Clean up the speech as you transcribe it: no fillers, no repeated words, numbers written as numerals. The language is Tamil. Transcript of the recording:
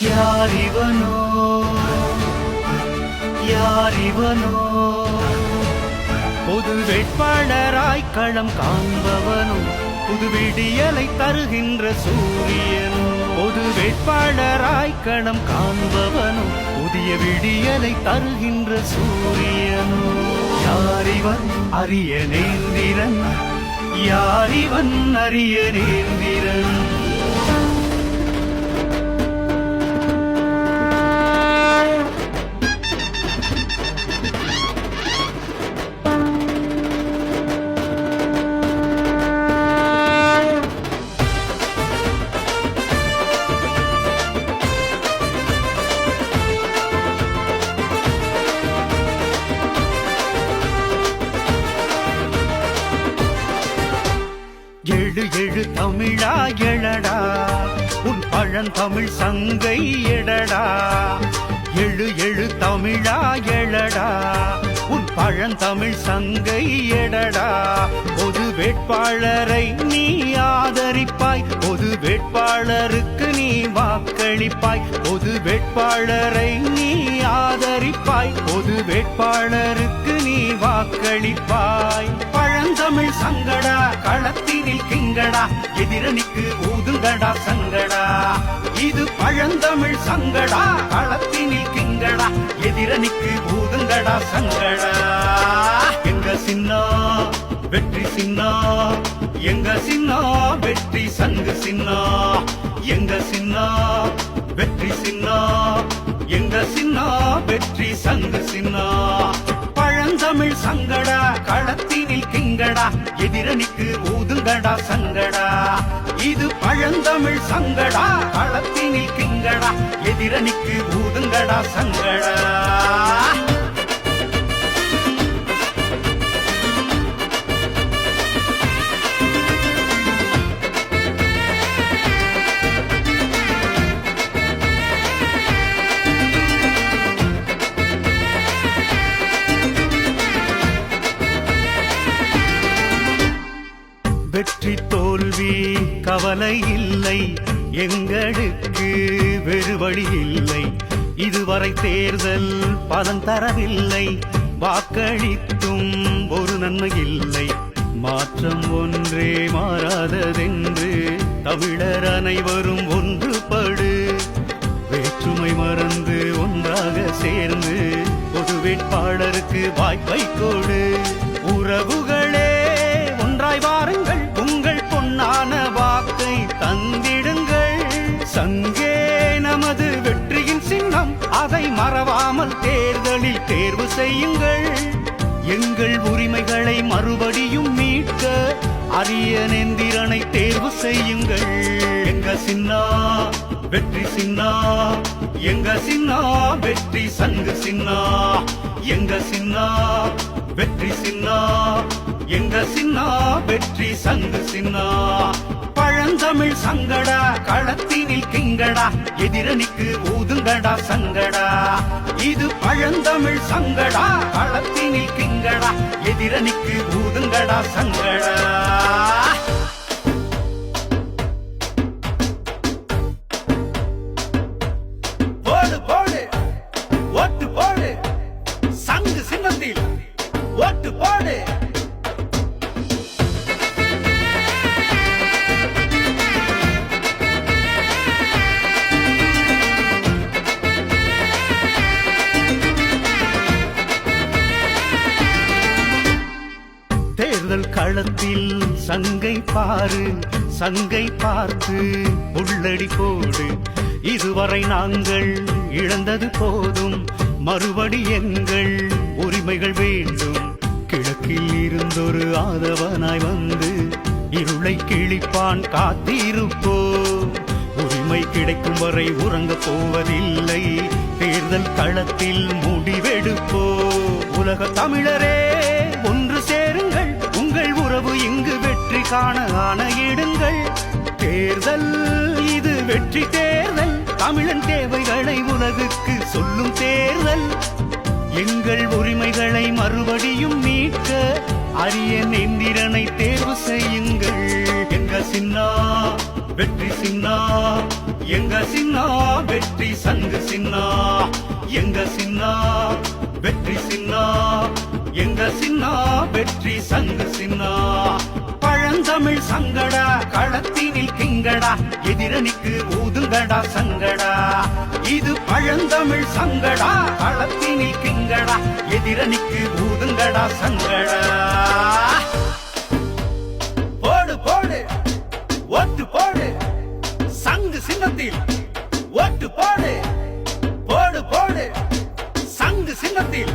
யாரிவனோ யாரிவனோ பொது வேட்பாளராய் களம் காண்பவனோ புது விடியலை தருகின்ற சூரியனோ பொது வேட்பாளராய் களம் காண்பவனோ புதிய விடியலை தருகின்ற சூரியனோ யாரிவன் அரிய நேந்திரன் யாரிவன் அரிய நேந்திரன் எழு எழு தமிழா எழடா உன் பழந்தமிழ் சங்கை எடடா எழு எழு தமிழா எழடா உன் பழந்தமிழ் சங்கை எடடா பொது வேட்பாளரை நீ ஆதரிப்பாய் பொது வேட்பாளருக்கு நீ வாக்களிப்பாய் பொது வேட்பாளரை நீ ஆதரிப்பாய் பொது வேட்பாளருக்கு நீ வாக்களிப்பாய் பழந்தமிழ் சங்கடா களத்தினில் கிங்கடா எதிரணிக்கு ஊதுங்கடா சங்கடா இது பழந்தமிழ் சங்கடா களத்தினில் கிங்கடா எதிரணிக்கு ஊதுங்கடா சங்கடா எங்க சின்னா வெற்றி சின்னா எங்க சின்னா வெற்றி சங்கு சின்னா எங்க சின்னா வெற்றி சின்னா எங்க சின்னா வெற்றி சங்கு சின்னா பழந்தமிழ் சங்கடா களத்தினில் கிங்கடா எதிரணிக்கு ஊதுங்கடா சங்கடா இது பழந்தமிழ் சங்கடா களத்தினில் கிங்கடா எதிரணிக்கு ஊதுங்கடா சங்கடா வெற்றி தோல்வி கவலை இல்லை எங்களுக்கு வேறு வழி இல்லை இதுவரை தேர்தல் பலன் தரவில்லை வாக்களித்தும் ஒரு நன்மை இல்லை மாற்றம் ஒன்றே மாறாததென்று தமிழர் அனைவரும் ஒன்றுபடு வேற்றுமை மறந்து ஒன்றாக சேர்ந்து பொது வேட்பாளருக்கு வாய்ப்பை கொடு உறவுகளே ஒன்றாய் வாருங்கள் உங்கள் பொன்னான வாக்கை தந்திடுங்கள் சங்கே நமது வெற்றியின் சின்னம் அதை மறவாமல் தேர்தலில் தேர்வு செய்யுங்கள் எங்கள் உரிமைகளை மறுபடியும் மீட்க அரிய நேந்திரனை தேர்வு செய்யுங்கள் எங்க சின்னா வெற்றி சின்னா எங்க சின்னா வெற்றி சங்கு சின்னா எங்க சின்னா வெற்றி சின்னா எங்க சின்னா வெற்றி சங்கு சின்னா பழந்தமிழ் சங்கடா களத்தினில் கிங்கடா எதிரணிக்கு ஊதுங்கடா சங்கடா இது பழந்தமிழ் சங்கடா களத்தினில் கிங்கடா எதிரணிக்கு ஊதுங்கடா சங்கடா போடு போடு ஓட்டு போடு சங்கு சின்னத்தில் ஓட்டு போடு தேர்தல் களத்தில் சங்கை பாரு சங்கை பார்த்து உள்ளடி போடு இதுவரை நாங்கள் இழந்தது போதும் மறுபடி எங்கள் உரிமைகள் வேண்டும் கிழக்கில் இருந்தொரு ஆதவனாய் வந்து இருளை கிழிப்பான் காத்திருப்போ உரிமை கிடைக்கும் வரை உறங்கப் போவதில்லை தேர்தல் களத்தில் முடிவெடுப்போ உலக தமிழரே ஒன்று சேருங்கள் உங்கள் உறவு இங்கு வெற்றி காண ஆணையிடுங்கள் தேர்தல் இது வெற்றி தேர்தல் தமிழன் தேவைகளை உலகுக்கு சொல்லும் தேர்தல் எங்கள் உரிமைகளை மறுபடியும் மீட்க அரிய நேந்திரனை தேர்வு செய்யுங்கள் எங்க சின்னா வெற்றி சின்னா எங்க சின்னா வெற்றி சங்கு சின்னா எங்க சின்னா வெற்றி சின்னா எங்க சின்னா வெற்றி சங்கு சின்னா பழந்தமிழ் சங்கடா களத்தினில் கிங்கடா எதிரணிக்கு ஊதுங்கடா சங்கடா இது பழந்தமிழ் சங்கடா களத்தினில் கிங்கடா எதிரணிக்கு ஊதுங்கடா சங்கடா போடு போடு ஒட்டு போடு சங்கு சின்னத்தில் ஒட்டு போடு போடு போடு சங்கு சின்னத்தில்